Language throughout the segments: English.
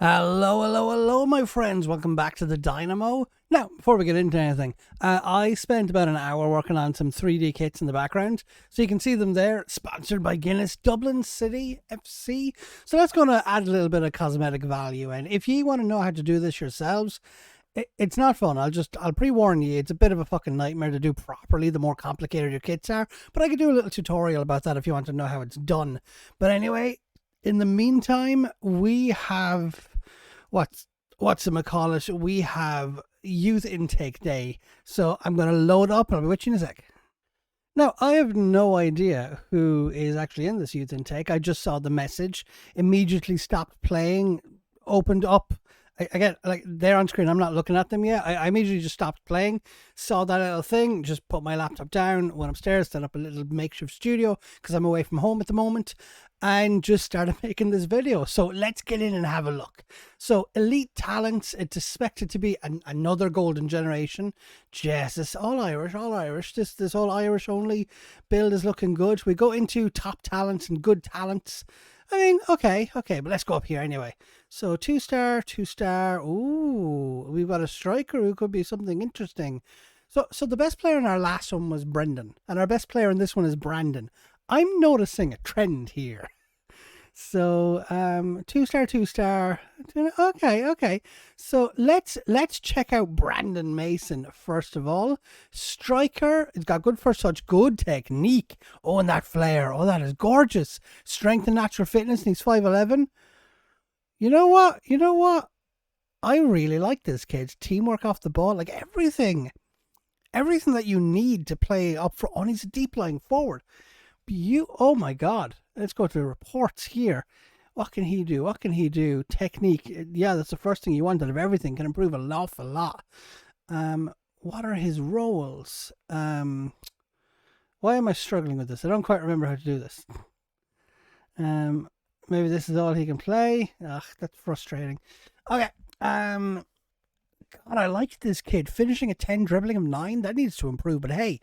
Hello, hello, hello, my friends. Welcome back to the Dynamo. Now, before we get into anything, I spent about an hour working on some 3D kits in the background. So you can see them there, sponsored by Guinness, Dublin City FC. So that's going to add a little bit of cosmetic value. And if you want to know how to do this yourselves, it's not fun. I'll pre-warn you, it's a bit of a fucking nightmare to do properly the more complicated your kits are. But I could do a little tutorial about that if you want to know how it's done. But anyway, in the meantime, we have whatchamacallit, we have youth intake day. So I'm going to load up and I'll be with you in a sec. Now, I have no idea who is actually in this youth intake. I just saw the message, immediately stopped playing, opened up. Again, like they're on screen, I'm not looking at them yet. I immediately just stopped playing, saw that little thing, just put my laptop down, went upstairs, set up a little makeshift studio because I'm away from home at the moment, and just started making this video. So let's get in and have a look. So elite talents, it's expected to be another golden generation. Jesus, all Irish, all Irish. This whole Irish only build is looking good. We go into top talents and good talents. I mean, okay, but let's go up here anyway. So 2-star, 2-star. Ooh, we've got a striker who could be something interesting. So the best player in our last one was Brendan, and our best player in this one is Brandon. I'm noticing a trend here. So 2-star, 2-star. Okay. So let's check out Brandon Mason first of all. Striker, he's got good first touch, good technique. Oh, and that flair. Oh, that is gorgeous. Strength and natural fitness, and he's 5'11". You know what? I really like this kid. Teamwork off the ball, like everything that you need to play up front. Oh, and he's a deep lying forward. Oh my God. Let's go to the reports here. What can he do? Technique. Yeah, that's the first thing you want out of everything. Can improve an awful lot. What are his roles? Why am I struggling with this? I don't quite remember how to do this. Maybe this is all he can play. Ugh, that's frustrating. Okay. God, I like this kid. Finishing at 10, dribbling of 9. That needs to improve. But hey,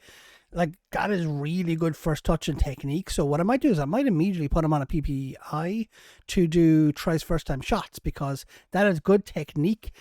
like, that is really good first touch and technique. So what I might do is I might immediately put him on a PPI to do tries first time shots, because that is good technique,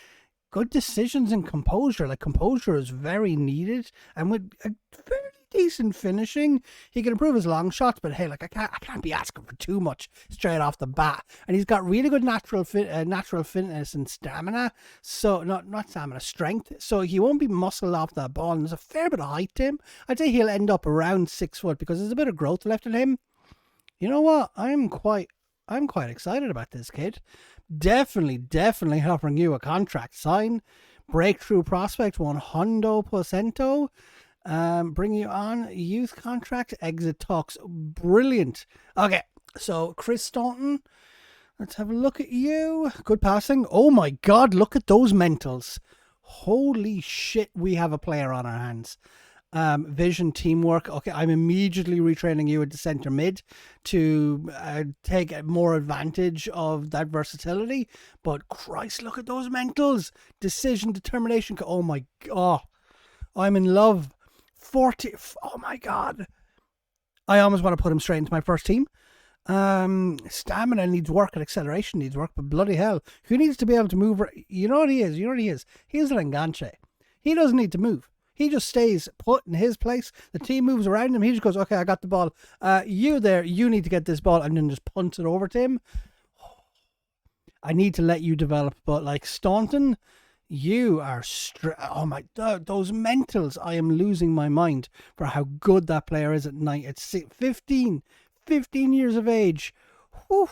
good decisions, and composure. Like, composure is very needed, and with a fairly decent finishing, he can improve his long shots. But hey, like, I can't be asking for too much straight off the bat. And he's got really good natural fitness and stamina. So not stamina, strength. So he won't be muscled off that ball. And there's a fair bit of height to him. I'd say he'll end up around 6 foot because there's a bit of growth left in him. You know what? I'm quite excited about this kid. Definitely offering you a contract. Sign, breakthrough prospect, 100%. Bring you on youth contract, exit talks. Brilliant. Okay, so Chris Staunton, let's have a look at you. Good passing. Oh my God, look at those mentals. Holy shit, we have a player on our hands. Vision, teamwork. Okay, I'm immediately retraining you at the center mid to take more advantage of that versatility. But Christ, look at those mentals. Decision, determination. Oh my God, I'm in love. 40. Oh my God, I almost want to put him straight into my first team. Stamina needs work and acceleration needs work, but bloody hell, who needs to be able to move? You know what he is? He's an enganche. He doesn't need to move. He just stays put in his place. The team moves around him. He just goes, okay, I got the ball. You there, you need to get this ball, and then just punt it over to him. I need to let you develop, but like Staunton, you are oh my, those mentals. I am losing my mind for how good that player is at night. It's 15 years of age. Whew.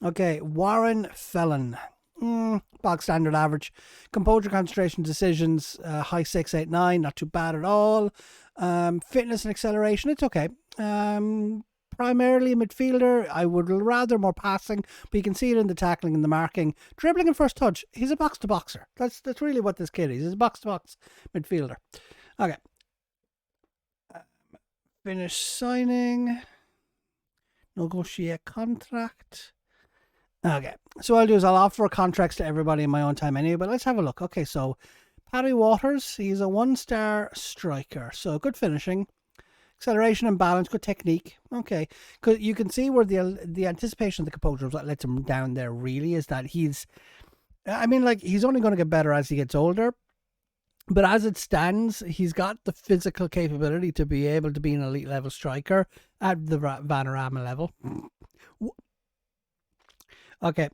Okay, Warren Felon. Bog standard average. Composure, concentration, decisions, high 6, 8, 9. Not too bad at all. Fitness and acceleration, it's okay. Primarily a midfielder. I would rather more passing, but you can see it in the tackling and the marking. Dribbling and first touch. He's a box-to-boxer. That's really what this kid is. He's a box-to-box midfielder. Okay. Finish signing. Negotiate contract. Okay. So what I'll do is I'll offer contracts to everybody in my own time anyway, but let's have a look. Okay, so Paddy Waters, he's a 1-star striker. So good finishing. Acceleration and balance, good technique. Okay, because you can see where the anticipation of the composure that lets him down there really is that he's only going to get better as he gets older. But as it stands, he's got the physical capability to be able to be an elite level striker at the Vanarama level. Okay,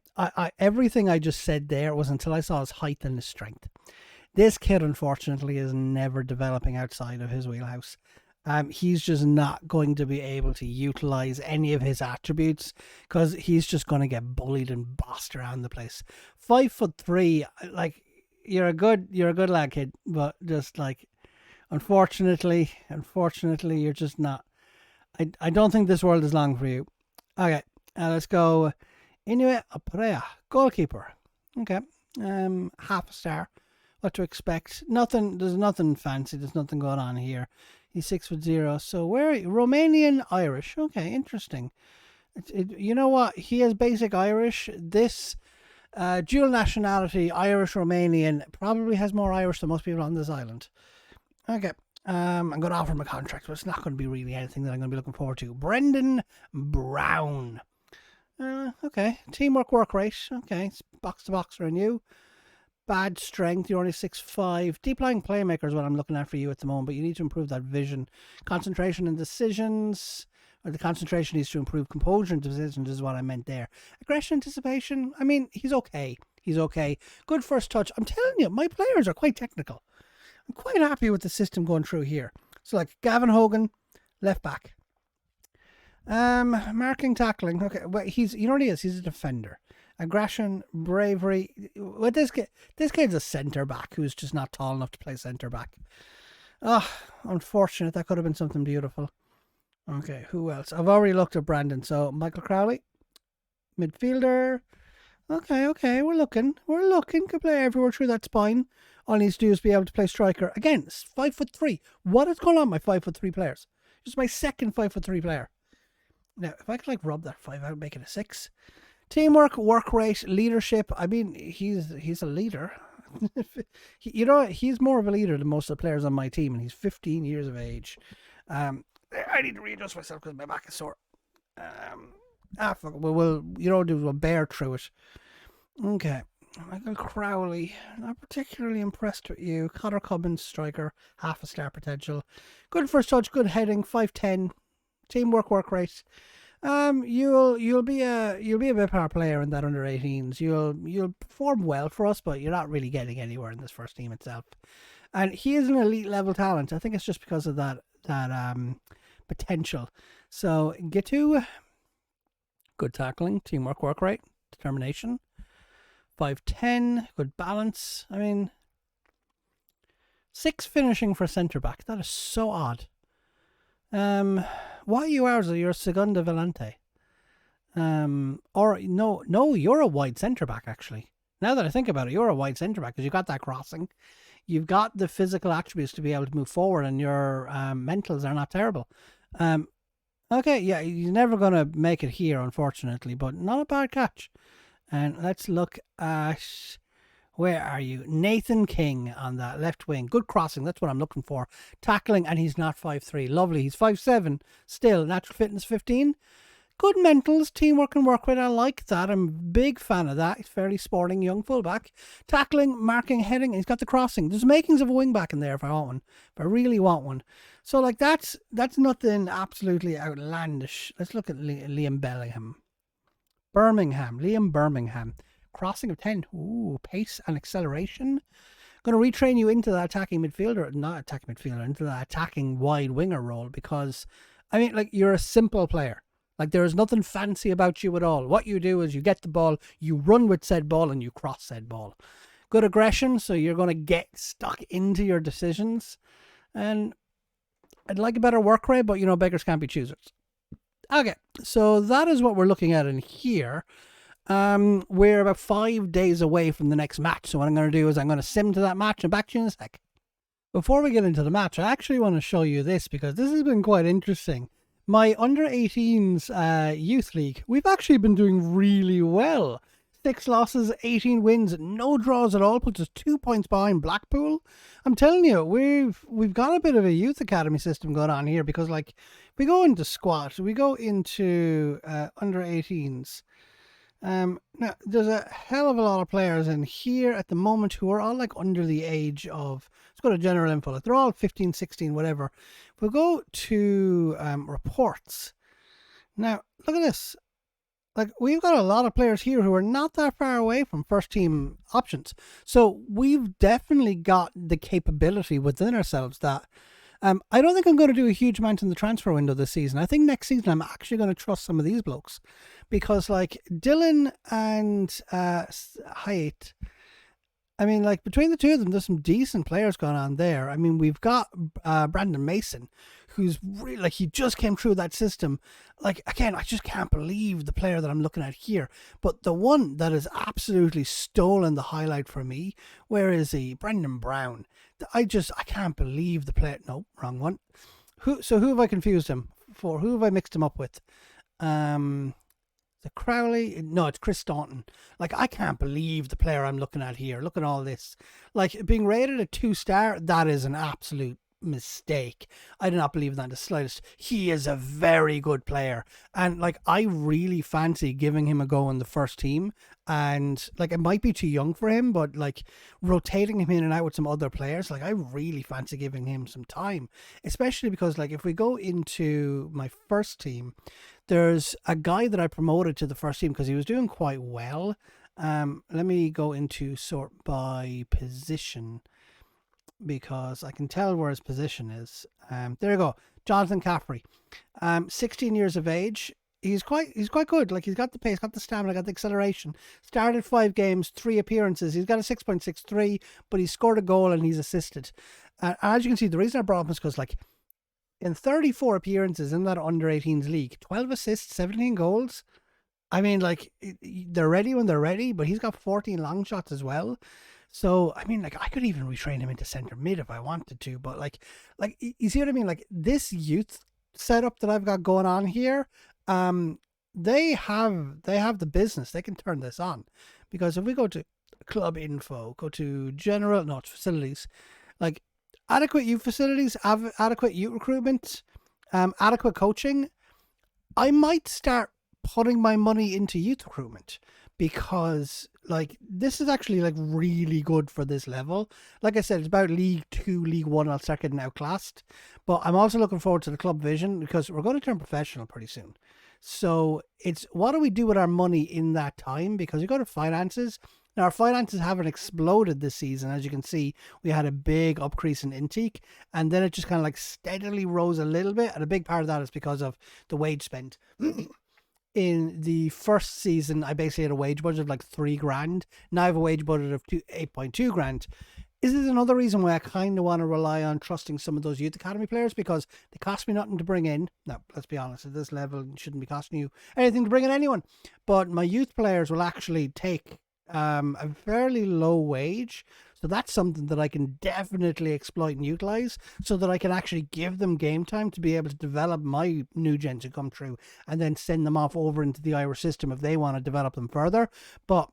everything I just said there was until I saw his height and his strength. This kid, unfortunately, is never developing outside of his wheelhouse. He's just not going to be able to utilize any of his attributes because he's just going to get bullied and bossed around the place. 5'3", like you're a good lad, kid, but just like, unfortunately, you're just not. I don't think this world is long for you. Okay, let's go. Inuit Aprea, goalkeeper. Okay, half a star. What to expect? Nothing. There's nothing fancy. There's nothing going on here. He's 6'0". So where are you? Romanian Irish. Okay, interesting. You know what? He has basic Irish. This dual nationality, Irish Romanian, probably has more Irish than most people on this island. Okay. I'm going to offer him a contract, but it's not going to be really anything that I'm going to be looking forward to. Brendan Brown. Okay. Teamwork, work rate. Okay. It's box to box for you. Bad strength. You're only 6'5". Deep lying playmaker is what I'm looking at for you at the moment, but you need to improve that vision. Concentration and decisions. Or the concentration needs to improve. Composure and decisions is what I meant there. Aggression, anticipation. I mean, he's okay. He's okay. Good first touch. I'm telling you, my players are quite technical. I'm quite happy with the system going through here. So like Gavin Hogan, left back. Marking, tackling. Okay, well, you know what he is? He's a defender. Aggression, bravery. Well, this kid's a centre back who's just not tall enough to play centre back. Oh, unfortunate. That could have been something beautiful. Okay, who else? I've already looked at Brandon. So Michael Crowley, midfielder. Okay, we're looking. Could play everywhere through that spine. All he needs to do is be able to play striker. Again, 5'3". What is going on with my 5'3" players? Just my second 5'3" player. Now, if I could rub that 5 out, make it a 6. Teamwork, work rate, leadership. I mean, he's a leader. He's more of a leader than most of the players on my team, and he's 15 years of age. I need to readjust myself because my back is sore. Fuck. We'll bear through it. Okay. Michael Crowley, not particularly impressed with you. Connor Cummins, striker, half a star potential. Good first touch, good heading, 5'10". Teamwork, work rate. You'll be a bit power player in that under 18s. You'll perform well for us, but you're not really getting anywhere in this first team itself. And he is an elite level talent. I think it's just because of that potential. So Gitu, good tackling, teamwork, work rate, determination. 5'10", good balance. I mean, 6 finishing for centre back. That is so odd. What you are? You're Segunda Volante. Or no, you're a wide centre back actually. Now that I think about it, you're a wide centre back because you've got that crossing. You've got the physical attributes to be able to move forward, and your mentals are not terrible. Okay, yeah, he's never going to make it here, unfortunately, but not a bad catch. And let's look at, where are you? Nathan King on that left wing. Good crossing, that's what I'm looking for. Tackling, and he's not 5'3". Lovely, he's 5'7". Still, natural fitness 15. Good mentals, teamwork and work rate. I like that. I'm a big fan of that. He's fairly sporting young fullback. Tackling, marking, heading. He's got the crossing. There's makings of a wing back in there if I want one. If I really want one. So that's nothing absolutely outlandish. Let's look at Liam Birmingham. Crossing of 10. Ooh, pace and acceleration. Going to retrain you into that attacking midfielder. Not attacking midfielder. Into that attacking wide winger role. Because, you're a simple player. There is nothing fancy about you at all. What you do is you get the ball, you run with said ball, and you cross said ball. Good aggression, so you're going to get stuck into your decisions. And I'd like a better work rate, but, beggars can't be choosers. Okay, so that is what we're looking at in here. We're about 5 days away from the next match. So what I'm going to do is I'm going to sim to that match and back to you in a sec. Before we get into the match, I actually want to show you this because this has been quite interesting. My under-18s youth league, we've actually been doing really well. 6 losses, 18 wins, no draws at all, puts us 2 points behind Blackpool. I'm telling you, we've got a bit of a youth academy system going on here, because like we go into squat, we go into under 18s. Now there's a hell of a lot of players in here at the moment who are all like under the age of, let's go to general info, like they're all 15, 16, whatever. If we go to reports, now look at this. Like, we've got a lot of players here who are not that far away from first team options. So we've definitely got the capability within ourselves that I don't think I'm going to do a huge amount in the transfer window this season. I think next season I'm actually going to trust some of these blokes, because like Dylan and Hyatt, I mean, like between the two of them, there's some decent players going on there. I mean, we've got Brandon Mason, who's really, like, he just came through that system. Like, again, I just can't believe the player that I'm looking at here. But the one that has absolutely stolen the highlight for me, where is he? Brendan Brown. I can't believe the player. No, wrong one. Who have I confused him for? Who have I mixed him up with? The Crowley? No, it's Chris Staunton. Like, I can't believe the player I'm looking at here. Look at all this. Like, being rated a 2-star, that is an absolute mistake. I do not believe that in the slightest. He is a very good player, and like, I really fancy giving him a go in the first team. And like, it might be too young for him, but like rotating him in and out with some other players, like, I really fancy giving him some time, especially because like if we go into my first team, there's a guy that I promoted to the first team because he was doing quite well. Let me go into sort by position, because I can tell where his position is. There you go, Jonathan Caffrey, 16 years of age. He's quite good. Like, he's got the pace, got the stamina, got the acceleration. Started 5 games, 3 appearances. He's got a 6.63, but he scored a goal and he's assisted. And as you can see, the reason I brought him is because, like, in 34 appearances in that under 18s league, 12 assists, 17 goals. I mean, like, they're ready when they're ready, but he's got 14 long shots as well. So, I mean, like, I could even retrain him into centre mid if I wanted to, but like, you see what I mean? Like, this youth setup that I've got going on here, they have the business. They can turn this on, because if we go to club info, go to general, no, it's facilities, like adequate youth facilities, adequate youth recruitment, adequate coaching, I might start putting my money into youth recruitment, because like, this is actually like really good for this level. Like I said, it's about League 2, League 1, I'll start getting outclassed. But I'm also looking forward to the club vision, because we're going to turn professional pretty soon. So it's, what do we do with our money in that time? Because we go to finances. Now, our finances haven't exploded this season. As you can see, we had a big increase in intake, and then it just kind of like steadily rose a little bit. And a big part of that is because of the wage spent. In the first season, I basically had a wage budget of like $3,000. Now I have a wage budget of 8.2 grand. Is this another reason why I kind of want to rely on trusting some of those youth academy players, because they cost me nothing to bring in. Now, let's be honest, at this level, it shouldn't be costing you anything to bring in anyone. But my youth players will actually take a fairly low wage. So that's something that I can definitely exploit and utilize, so that I can actually give them game time to be able to develop my new gens who come through, and then send them off over into the Irish system if they want to develop them further. But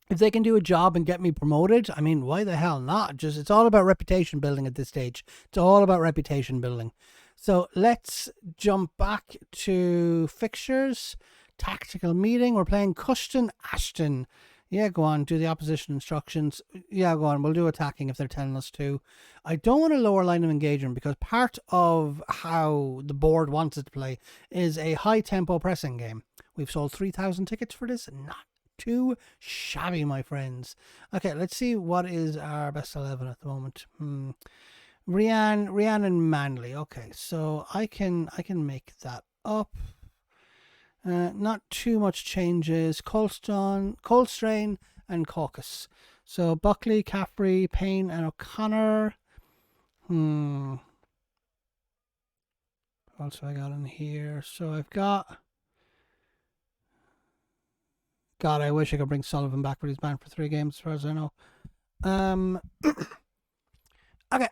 if they can do a job and get me promoted, I mean, why the hell not? Just, it's all about reputation building at this stage. It's all about reputation building. So let's jump back to fixtures. Tactical meeting. We're playing Custon Ashton. Yeah, go on, do the opposition instructions. Yeah, go on, we'll do attacking if they're telling us to. I don't want a lower line of engagement, because part of how the board wants it to play is a high tempo pressing game. We've sold 3,000 tickets for this. Not too shabby, my friends. Okay, let's see what is our best 11 at the moment. Rian and Manley. Okay, so I can make that up. Not too much changes. Coldstrain and Caucus. So Buckley, Caffrey, Payne and O'Connor. What else have I got in here? So I've got... God, I wish I could bring Sullivan back, but he's banned for 3 games as far as I know. Okay.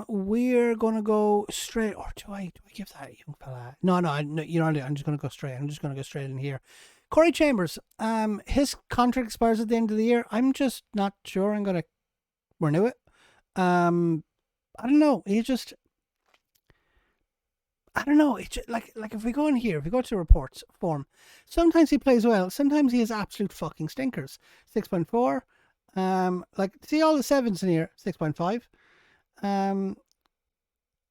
We're gonna go straight, or do I give that young fella? No, you know, I'm just gonna go straight. I'm just gonna go straight in here. Corey Chambers, his contract expires at the end of the year. I'm just not sure I'm going to renew it. I don't know. I don't know. It's just, like if we go in here, if we go to reports form, sometimes he plays well. Sometimes he has absolute fucking stinkers. 6.4. Like see all the sevens in here. 6.5.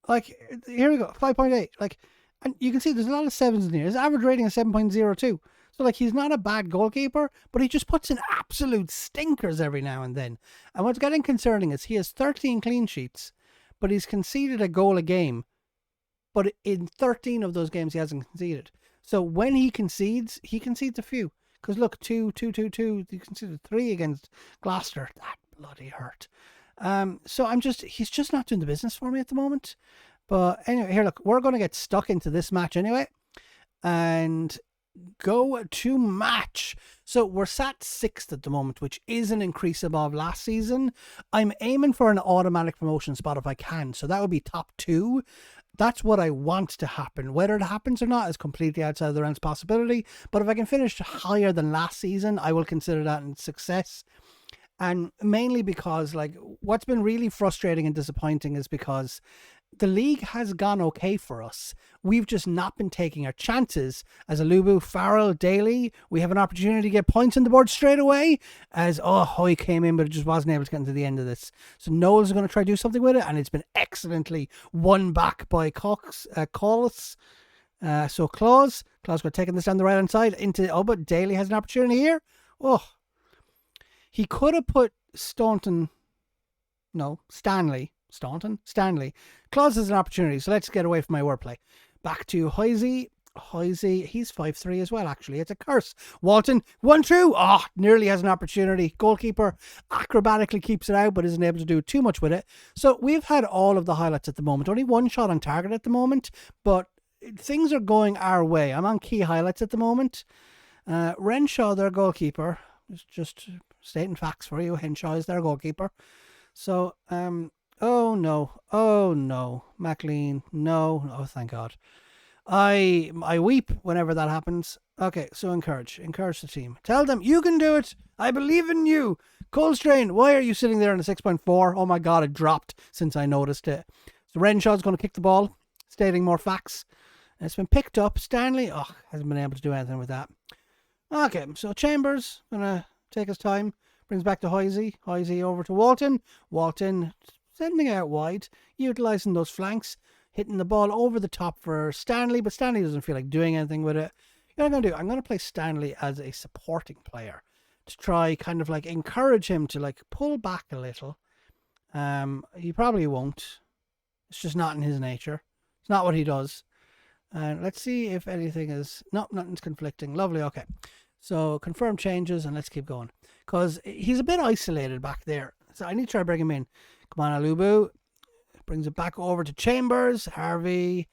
Like here we go. 5.8. Like, and you can see there's a lot of sevens in here. His average rating is 7.02. So like he's not a bad goalkeeper, but he just puts in absolute stinkers every now and then. And what's getting concerning is he has 13 clean sheets, but he's conceded a goal a game. But in 13 of those games, he hasn't conceded. So when he concedes a few. Because look, 2, he conceded 3 against Gloucester. That bloody hurt. So he's just not doing the business for me at the moment. But anyway, here, look, we're going to get stuck into this match anyway. And go to match. So we're sat 6th at the moment, which is an increase above last season. I'm aiming for an automatic promotion spot if I can. So that would be top 2. That's what I want to happen. Whether it happens or not is completely outside of the realms possibility. But if I can finish higher than last season, I will consider that a success. And mainly because, like, what's been really frustrating and disappointing is because the league has gone okay for us. We've just not been taking our chances. As Alubu, Farrell, Daly, we have an opportunity to get points on the board straight away. As Hoy came in, but it just wasn't able to get into the end of this. So Knowles is going to try to do something with it, and it's been excellently won back by Collis. So Claus got taking this down the right hand side into. But Daly has an opportunity here. He could have put Stanley. Claus has an opportunity, so let's get away from my wordplay. Back to Hoysey. He's 5'3" as well, actually. It's a curse. Walton, 1-2. Nearly has an opportunity. Goalkeeper acrobatically keeps it out, but isn't able to do too much with it. So we've had all of the highlights at the moment. Only one shot on target at the moment, but things are going our way. I'm on key highlights at the moment. Renshaw, their goalkeeper, just stating facts for you. Henshaw is their goalkeeper. So, oh no, McLean, no, oh thank God. I weep whenever that happens. Okay, so encourage the team. Tell them you can do it. I believe in you. Coldstrain, why are you sitting there in a 6.4? Oh my God, it dropped since I noticed it. So Renshaw's going to kick the ball, stating more facts. And it's been picked up. Stanley, hasn't been able to do anything with that. Okay, so Chambers gonna take his time. Brings back to Hoysey. Hoysey over to Walton. Walton sending out wide, utilising those flanks, hitting the ball over the top for Stanley, but Stanley doesn't feel like doing anything with it. You know what I'm going to do? I'm going to play Stanley as a supporting player to try kind of like encourage him to like pull back a little. He probably won't. It's just not in his nature. It's not what he does. Let's see if anything is... No, nothing's conflicting. Lovely, okay. So confirm changes and let's keep going. Because he's a bit isolated back there. So I need to try to bring him in. Come on, Alubu. Brings it back over to Chambers. Harvey.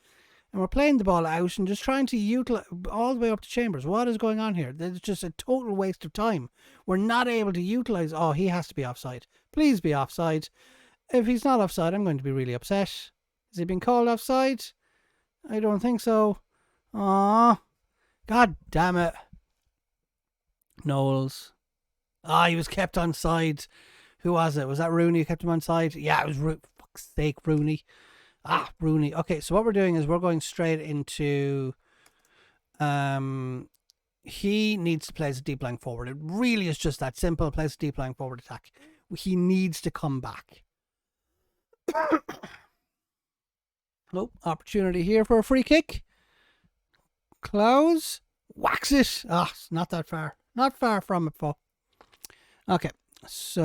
And we're playing the ball out and just trying to utilize all the way up to Chambers. What is going on here? It's just a total waste of time. We're not able to utilize... Oh, he has to be offside. Please be offside. If he's not offside, I'm going to be really upset. Has he been called offside? I don't think so. Aww. God damn it. Knowles. He was kept on side. Who was it? Was that Rooney who kept him on side? Yeah, it was fuck's sake, Rooney. Rooney. Okay, so what we're doing is we're going straight into... he needs to play as a deep lying forward. It really is just that simple. Plays a deep lying forward attack. He needs to come back. Opportunity here for a free kick. Close. Wax it. It's not that far. Not far from it, folks. Okay. So,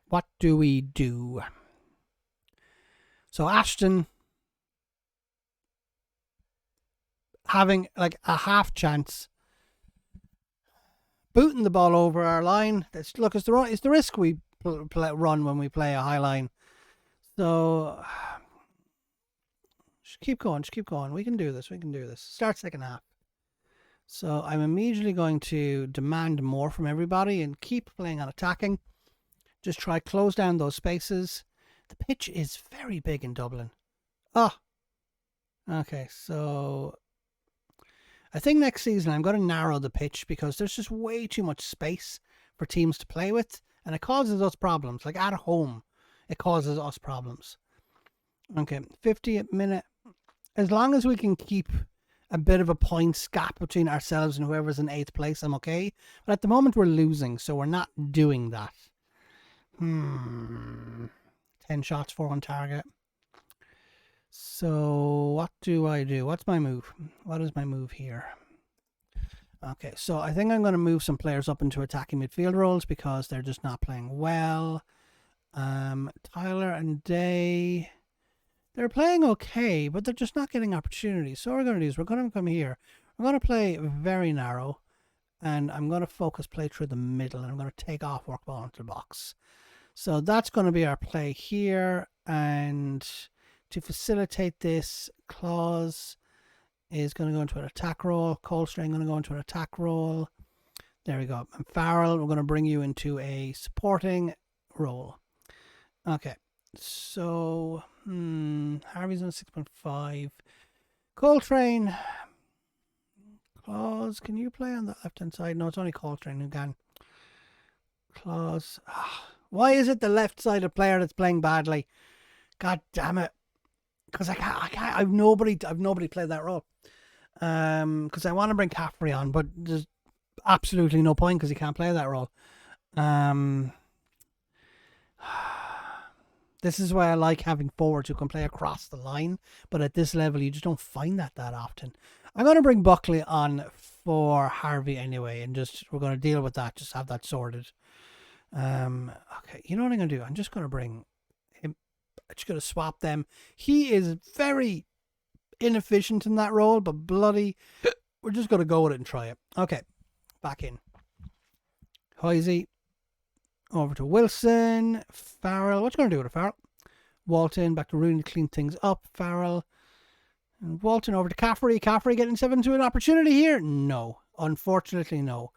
what do we do? So Ashton having like a half chance, booting the ball over our line. It's the risk we run when we play a high line. So just keep going. We can do this. Start second half. So I'm immediately going to demand more from everybody and keep playing on attacking. Just try close down those spaces. The pitch is very big in Dublin. Okay, so I think next season I'm going to narrow the pitch because there's just way too much space for teams to play with, and it causes us problems. Like at home, it causes us problems. Okay, 50th minute. As long as we can keep a bit of a points gap between ourselves and whoever's in 8th place, I'm okay. But at the moment we're losing, so we're not doing that. 10 shots, 4 on target. So what do I do? What's my move? What is my move here? Okay, so I think I'm going to move some players up into attacking midfield roles because they're just not playing well. Tyler and Day, they're playing okay, but they're just not getting opportunities. So what we're going to do is we're going to come here. We're going to play very narrow, and I'm going to focus play through the middle, and I'm going to take off work ball into the box. So that's going to be our play here, and to facilitate this, Claus is going to go into an attack role. Coldstream going to go into an attack role. There we go. And Farrell, we're going to bring you into a supporting role. Okay. So, Harvey's on 6.5. Coltrane. Claus, can you play on the left-hand side? No, it's only Coltrane who can. Claus. Why is it the left-sided player that's playing badly? God damn it. Because I can't, I've nobody played that role. Because I want to bring Caffrey on, but there's absolutely no point because he can't play that role. This is why I like having forwards who can play across the line, but at this level you just don't find that often. I'm going to bring Buckley on for Harvey anyway, and we're going to deal with that, just have that sorted. Okay, you know what I'm going to do? I'm just going to bring him. I'm just going to swap them. He is very inefficient in that role, but bloody, we're just going to go with it and try it. Okay, back in. Hoisey. Over to Wilson. Farrell. What you going to do with it, Farrell? Walton. Back to Rooney to clean things up. Farrell. And Walton over to Caffrey. Caffrey getting himself into an opportunity here? No. Unfortunately, no.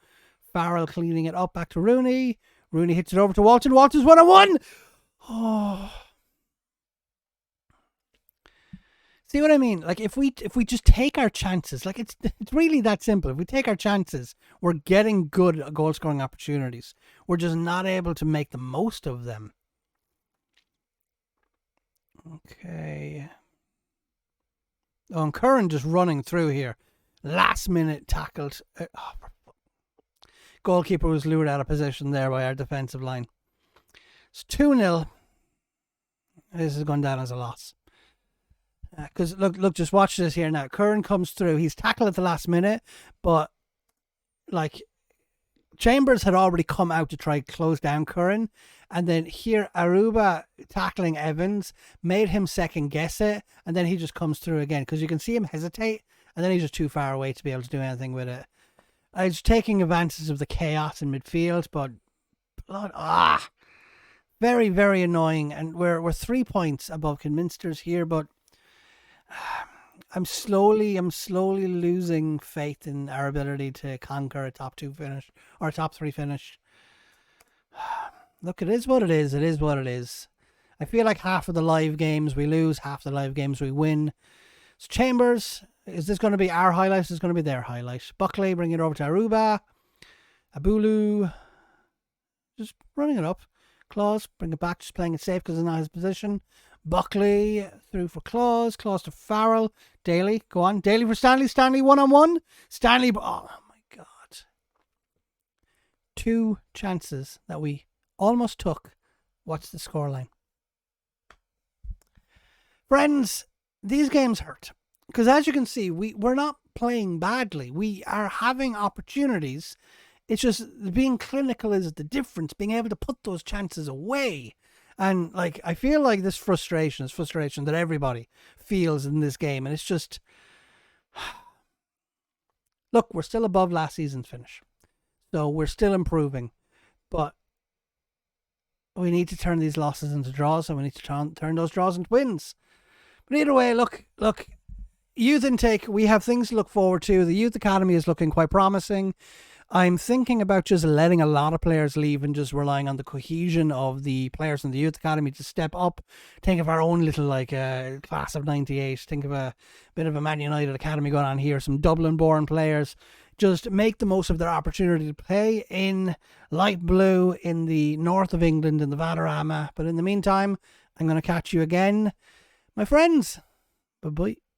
Farrell cleaning it up. Back to Rooney. Rooney hits it over to Walton. Walton's 1-on-1. Oh. See what I mean? Like if we just take our chances, like it's really that simple. If we take our chances, we're getting good goal scoring opportunities. We're just not able to make the most of them. Okay. Oh, and Curran just running through here. Last minute tackled. Goalkeeper was lured out of position there by our defensive line. It's 2-0. This is going down as a loss. Because look, just watch this here now. Curran comes through. He's tackled at the last minute, but like Chambers had already come out to try to close down Curran, and then here Aruba tackling Evans made him second guess it, and then he just comes through again because you can see him hesitate, and then he's just too far away to be able to do anything with it. I was taking advantage of the chaos in midfield, but very, very annoying, and we're 3 points above Kidminster's here, but I'm slowly losing faith in our ability to conquer a top 2 finish or a top 3 finish. Look, it is what it is. It is what it is. I feel like half of the live games we lose, half the live games we win. So Chambers, is this going to be our highlight? Is this going to be their highlight? Buckley, bring it over to Aruba. Abulu, just running it up. Claus, bring it back, just playing it safe because it's not his position. Buckley through for Claus. Claus to Farrell. Daly, go on. Daly for Stanley. Stanley 1-on-1. Stanley, oh my God. 2 chances that we almost took. What's the scoreline? Friends, these games hurt. Because as you can see, we're not playing badly. We are having opportunities. It's just being clinical is the difference. Being able to put those chances away. And like I feel like this frustration that everybody feels in this game. And it's just, look, we're still above last season's finish. So we're still improving. But we need to turn these losses into draws, and we need to turn those draws into wins. But either way, look, youth intake, we have things to look forward to. The youth academy is looking quite promising. I'm thinking about just letting a lot of players leave and just relying on the cohesion of the players in the youth academy to step up. Think of our own little class of '98. Think of a bit of a Man United academy going on here. Some Dublin-born players. Just make the most of their opportunity to play in light blue in the north of England in the Valderrama. But in the meantime, I'm going to catch you again, my friends. Bye bye.